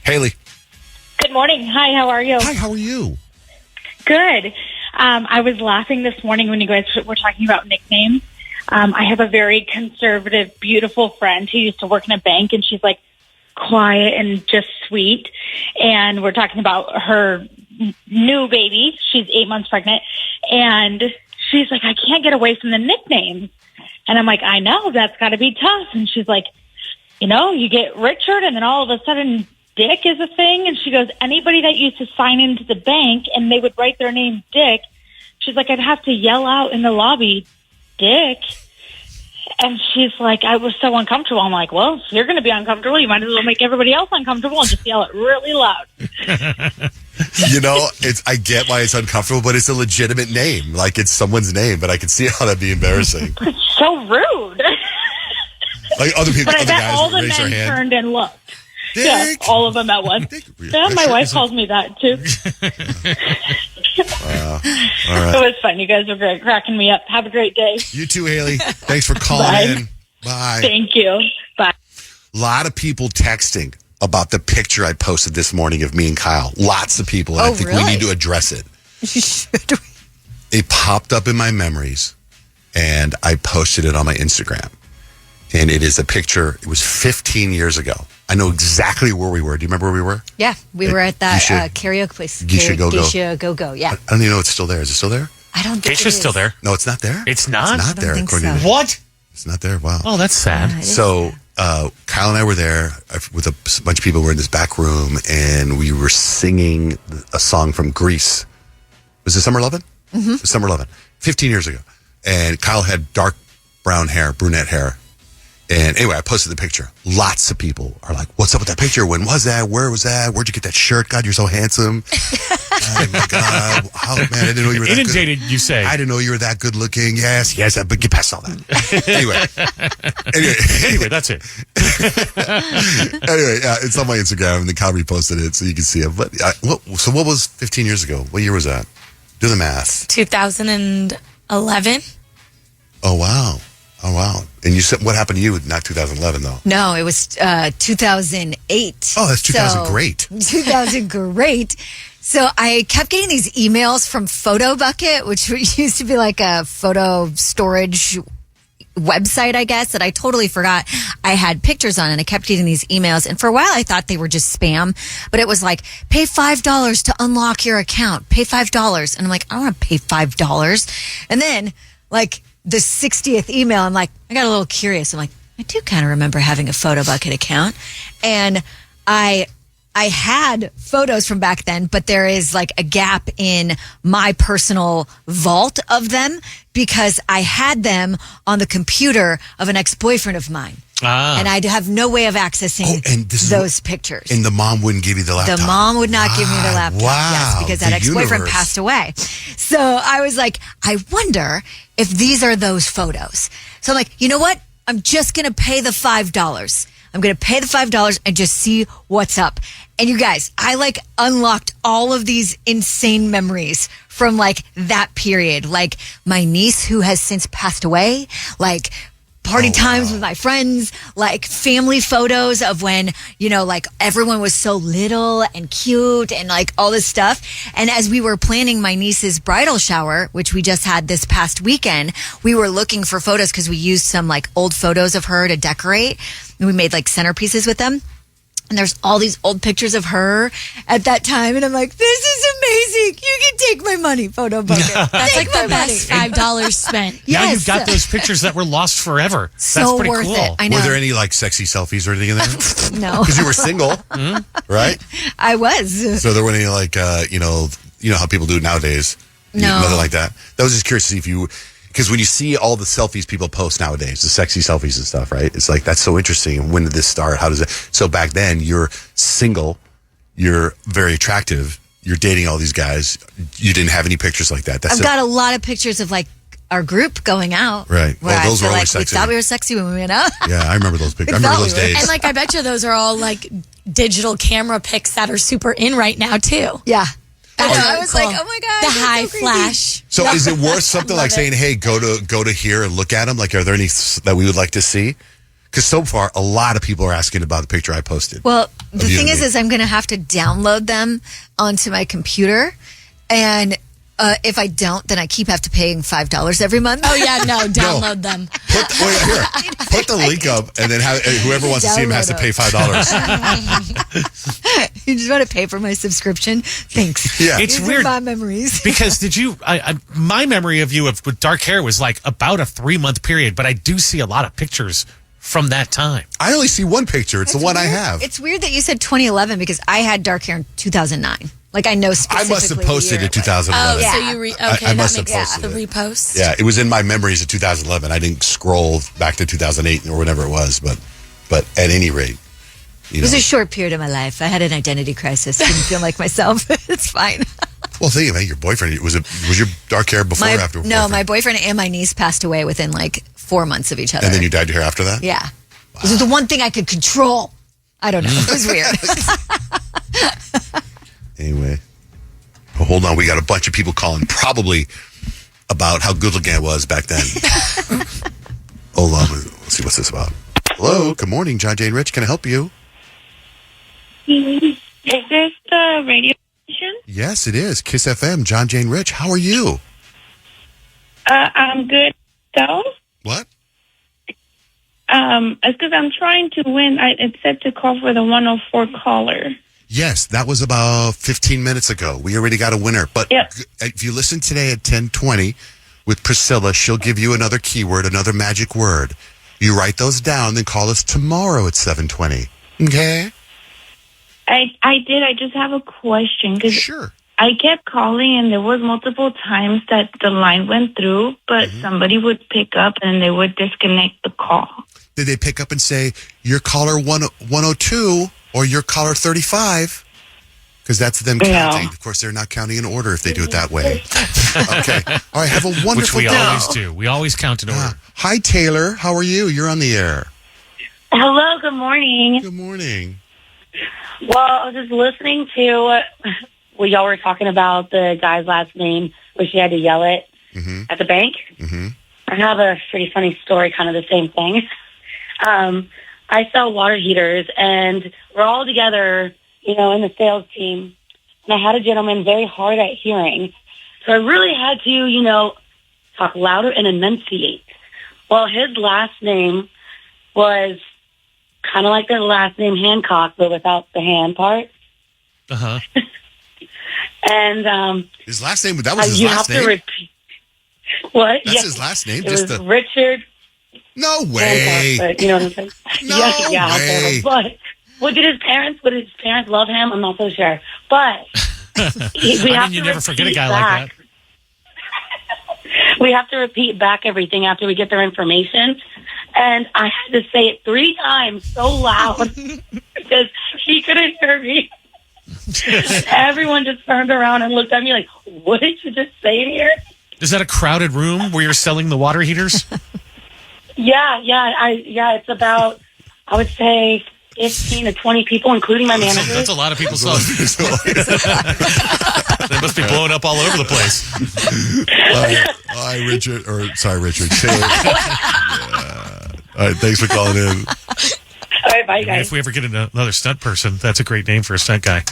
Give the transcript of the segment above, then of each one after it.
Hailey. Good morning. Hi, how are you? Hi, how are you? Good. I was laughing this morning when you guys were talking about nicknames. I have a very conservative, beautiful friend who used to work in a bank, and she's like quiet and just sweet. And we're talking about her new baby. She's 8 months pregnant. And she's like, I can't get away from the nicknames. And I'm like, I know, that's got to be tough. And she's like, you get Richard, and then all of a sudden Dick is a thing. And she goes, anybody that used to sign into the bank and they would write their name Dick, she's like, I'd have to yell out in the lobby, Dick. And she's like, I was so uncomfortable. I'm like, well, if you're going to be uncomfortable, you might as well make everybody else uncomfortable and just yell it really loud. I get why it's uncomfortable, but it's a legitimate name. Like, it's someone's name, but I can see how that'd be embarrassing. But it's so rude. Like other people, but I other bet guys all the raise their men hand. turned and looked. Dick. Yeah, all of them at once. Yeah, my wife calls me that, too. All right. It was fun. You guys were great, cracking me up. Have a great day. You too, Hailey. Thanks for calling in. Bye. Thank you. Bye. A lot of people texting about the picture I posted this morning of me and Kyle. Lots of people. And I think we need to address it. Should we? It popped up in my memories, and I posted it on my Instagram. And it is a picture. It was 15 years ago. I know exactly where we were. Do you remember where we were? Yeah, we were at that karaoke place. Geisha Go. Yeah. I don't even know it's still there. Is it still there? I don't think Geisha's still there. No, it's not there. It's not? It's not there, according to What? It's not there. Wow. Oh, that's sad. So Kyle and I were there with a bunch of people. We're in this back room, and we were singing a song from Greece. Was it Summer Lovin'? Mm-hmm. It was Summer Lovin'. 15 years ago. And Kyle had dark brown hair, brunette hair. And anyway, I posted the picture. Lots of people are like, what's up with that picture? When was that? Where was that? Where'd you get that shirt? God, you're so handsome. Oh, my God. Man, I didn't know you were that good. Inundated, you say. I didn't know you were that good looking. Yes, but get past all that. Anyway, that's it. Anyway, it's on my Instagram, and then Kyle reposted it so you can see it. But so what was 15 years ago? What year was that? Do the math. 2011. Oh, wow. And you said, what happened to you? Not 2011, though. No, it was 2008. Oh, that's 2000 great. 2000 great. So I kept getting these emails from Photo Bucket, which used to be like a photo storage website, I guess, that I totally forgot I had pictures on. And I kept getting these emails. And for a while, I thought they were just spam. But it was like, pay $5 to unlock your account. Pay $5. And I'm like, I don't want to pay $5. And then, like, the 60th email, I'm like, I got a little curious. I'm like, I do kind of remember having a Photo Bucket account. And I had photos from back then, but there is like a gap in my personal vault of them because I had them on the computer of an ex-boyfriend of mine. And I'd have no way of accessing those pictures. And the mom wouldn't give you the laptop? The mom would not give me the laptop. Wow. Yes, because that ex-boyfriend passed away. So I was like, I wonder if these are those photos. So I'm like, you know what? I'm just going to pay the $5. I'm going to pay the $5 and just see what's up. And you guys, I like unlocked all of these insane memories from like that period. Like my niece who has since passed away, like party times with my friends, like family photos of when, like everyone was so little and cute and like all this stuff. And as we were planning my niece's bridal shower, which we just had this past weekend, we were looking for photos because we used some like old photos of her to decorate. And we made like centerpieces with them. And there's all these old pictures of her at that time. And I'm like, this is amazing. You can take my money, Photo Bucket. That's like the best $5 spent. Yes. Now you've got those pictures that were lost forever. So That's pretty worth cool. it. I know. Were there any like sexy selfies or anything in there? No. Because you were single, right? I was. So there weren't any like, you know how people do it nowadays? No. Nothing like that. I was just curious to see if you... Because when you see all the selfies people post nowadays, the sexy selfies and stuff, right? It's like, that's so interesting. When did this start? How does it? So back then, you're single, you're very attractive, you're dating all these guys. You didn't have any pictures like that. I've got a lot of pictures of like our group going out. Right. Well, those were always sexy. We thought we were sexy when we went out. Yeah, I remember those pictures. I remember those days. And like, I bet you those are all like digital camera pics that are super in right now too. Yeah. I was like, oh my God. The high flash. So is it worth something like saying, hey, go to here and look at them? Like, are there any that we would like to see? Because so far, a lot of people are asking about the picture I posted. Well, the you thing and me. is I'm going to have to download them onto my computer. And if I don't, then I have to paying $5 every month. Oh, yeah, no, download them. Put the link up, and then whoever wants to see him has to pay $5. You just want to pay for my subscription? Thanks. Yeah. It's These weird. are my memories. Because my memory of you with dark hair was like about a 3-month period, but I do see a lot of pictures from that time. I only see one picture. It's the one I weird. have. It's weird that you said 2011 because I had dark hair in 2009. Like I know I specifically. must have posted the it year it was. 2011. Oh, Yeah. so you I that must have makes sense. posted The it. repost. Yeah, it was in my memories of 2011. I didn't scroll back to 2008 or whatever it was, but at any rate, It was a short period of my life. I had an identity crisis. Didn't feel like myself. It's fine. Well, think of it. Your boyfriend was your dark hair before or after? No, my boyfriend and my niece passed away within like 4 months of each other. And then you dyed your hair after that? Yeah. This is the one thing I could control. I don't know. It was weird. Anyway. Oh, hold on. We got a bunch of people calling probably about how good looking I was back then. Hold on. Let's see what's this about. Hello. Good morning, John, Jane, Rich. Can I help you? Is this the radio station? Yes, it is. Kiss FM, John, Jane, Rich. How are you? I'm good. So, What? it's because I'm trying to win. It said to call for the 104 caller. Yes, that was about 15 minutes ago. We already got a winner. But Yep. if you listen today at 10:20 with Priscilla, she'll give you another keyword, another magic word. You write those down, then call us tomorrow at 7:20. Okay? I did. I just have a question because Sure. I kept calling and there was multiple times that the line went through, but somebody would pick up and they would disconnect the call. Did they pick up and say, you're caller 102 or you're caller 35? Because that's them counting. No. Of course, they're not counting in order if they do it that way. Okay. All right. Have a Which wonderful we day. always do. We always count in order. Hi, Taylor. How are you? You're on the air. Hello, good morning. Good morning. Well, I was just listening to what y'all were talking about the guy's last name, where she had to yell it at the bank. Mm-hmm. I have a pretty funny story, kind of the same thing. I sell water heaters, and we're all together, in the sales team. And I had a gentleman very hard at hearing. So I really had to, talk louder and enunciate. Well, his last name was kind of like their last name Hancock, but without the hand part. Uh-huh. And His last name, that was his you last have to name? repeat. What? That's Yes. his last name? It Just was the... Richard No way. Hancock, but you know what I'm saying? No way. But did his parents love him? I'm not so sure. But we have you to never forget a repeat guy back. like that. We have to repeat back everything after we get their information. And I had to say it 3 times so loud because he couldn't hear me. Everyone just turned around and looked at me like, what did you just say in here? Is that a crowded room where you're selling the water heaters? Yeah. It's about, I would say, 15 to 20 people, including my manager. That's a lot of people selling. They must be blowing up all over the place. Hi, Richard. Richard. Taylor. Yeah. All right, thanks for calling in. All right, bye, guys. If we ever get another stunt person, that's a great name for a stunt guy.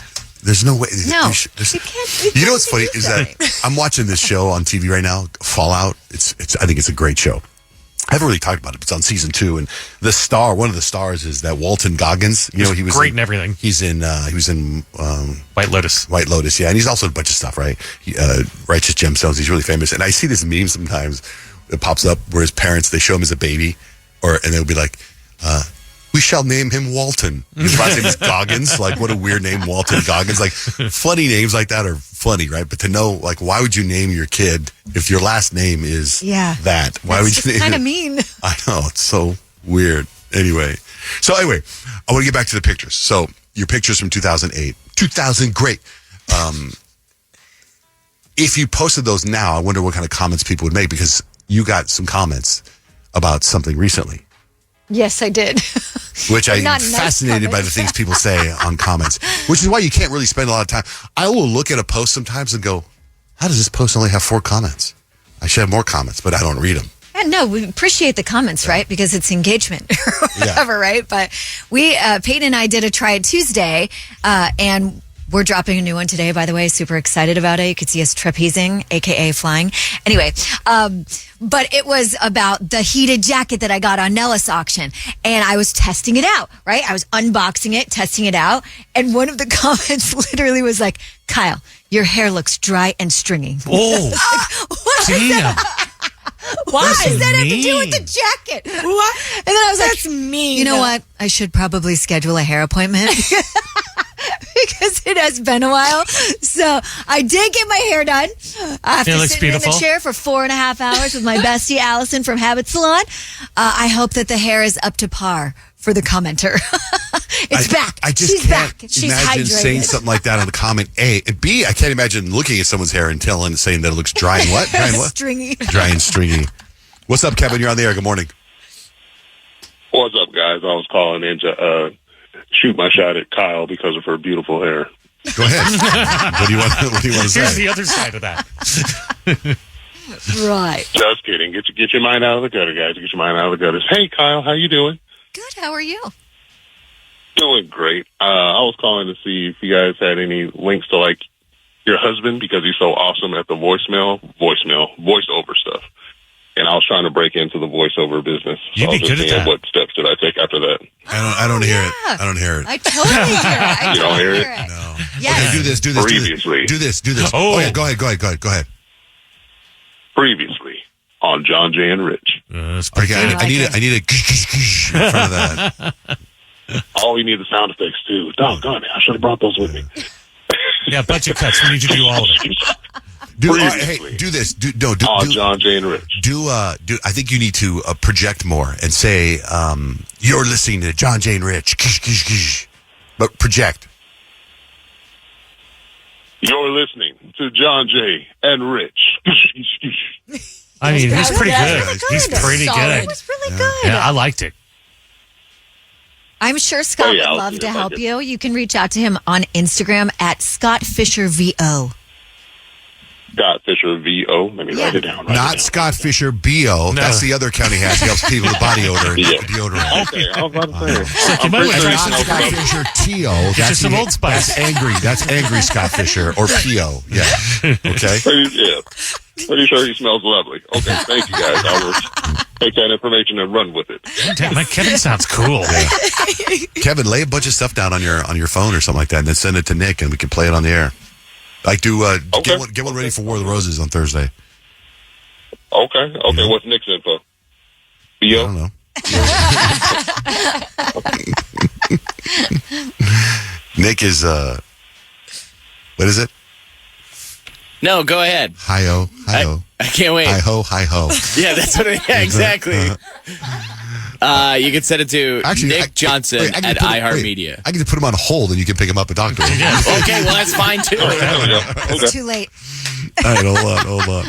There's no way. No, there's- you can't. You know what's funny is that I'm watching this show on TV right now, Fallout. I think it's a great show. I haven't really talked about it, but it's on season 2, and one of the stars is that Walton Goggins. He was great in everything. He was in White Lotus. White Lotus, yeah, and he's also in a bunch of stuff, right? Righteous Gemstones. He's really famous, and I see this meme sometimes. It pops up where his parents, they show him as a baby, and they'll be like, we shall name him Walton. His last name is Goggins. Like, what a weird name, Walton Goggins. Like, funny names like that are funny, right? But to know, like, why would you name your kid if your last name is that? Why would you name kind it? of mean. I know, it's so weird. Anyway, I want to get back to the pictures. So, your pictures from 2008. 2000, great. If you posted those now, I wonder what kind of comments people would make, because you got some comments about something recently. Yes, I did. Which I'm Not nice fascinated by the comments. things people say on comments, which is why you can't really spend a lot of time. I will look at a post sometimes and go, how does this post only have 4 comments? I should have more comments, but I don't read them. Yeah, no, we appreciate the comments, right? Because it's engagement or whatever, right? But Peyton and I did a Try It Tuesday, and we're dropping a new one today, by the way. Super excited about it. You could see us trapezing, a.k.a. flying. Anyway, but it was about the heated jacket that I got on Nellis auction. And I was testing it out, right? I was unboxing it, testing it out. And one of the comments literally was like, Kyle, your hair looks dry and stringy. Oh, damn. What does that have to do with the jacket? What? And then I was That's like, mean. you know what? I should probably schedule a hair appointment. Because it has been a while. So I did get my hair done. After It looks sitting beautiful. in the chair for 4.5 hours with my bestie Allison from Habit Salon. I hope that the hair is up to par for the commenter. It's back. I just She's can't back. She's imagine hydrated. saying something like that on the comment. A. And B, I can't imagine looking at someone's hair and saying that it looks dry and what? Dry and what? Stringy. Dry and stringy. What's up, Kevin? You're on the air. Good morning. What's up, guys? I was calling in to shoot my shot at Kyle because of her beautiful hair. Go ahead. What do you want to say? Here's the other side of that. Right. Just kidding. Get your mind out of the gutter, guys. Get your mind out of the gutters. Hey, Kyle, how you doing? Good. How are you? Doing great. I was calling to see if you guys had any links to like your husband because he's so awesome at the voiceover stuff. And I was trying to break into the voiceover business. So You'd I be was good just at seeing that. what steps did I take after that. I don't hear it. I don't hear it. I totally hear it. I You don't totally hear hear it? it. No. Yes. Okay, do this. Previously. Do this. Oh. Oh, yeah, go ahead. Previously on John Jay and Rich. That's pretty Okay, good. I need a in front of that. Oh, you need the sound effects too. Doggone it. I should have brought those with me. Yeah, budget cuts. We need you to do all of it. Hey, do this. Do John Jay and Rich. I think you need to project more and say, you're listening to John Jay and Rich. But project. You're listening to John Jay and Rich. I mean, he's pretty That's good. really He's good. pretty Solid. It good. was really good. Yeah, I liked it. I'm sure Scott Oh, yeah, would I'll love see to if I help can- you. You can reach out to him on Instagram at ScottFisherVO. Scott Fisher VO. Let me write it down. Not Scott Fisher B.O. No. That's the other account he has. He helps people with body odor and Yeah. deodorant. Okay, I was about to say. you might want to try Not some Scott Fisher T.O. Get you some Old Spice. That's angry. That's angry Scott Fisher or P.O. Yeah. Okay. Yeah. Pretty sure he smells lovely. Okay, thank you guys. I will take that information and run with it. Damn, that Kevin sounds cool. Kevin, lay a bunch of stuff down on your phone or something like that, and then send it to Nick, and we can play it on the air. Like, Okay. get one ready for War of the Roses on Thursday. Okay. What's Nick's info? I VO? don't know. Nick is what is it? No, go ahead. Hi-ho. I can't wait. Hi-ho, hi-ho. Yeah, that's what. Yeah, exactly. You can send it to Nick Johnson at iHeartMedia. I can just put him on hold, and you can pick him up and talk to him. Okay, well that's fine too. There we go. Okay. It's too late. All right, hold on.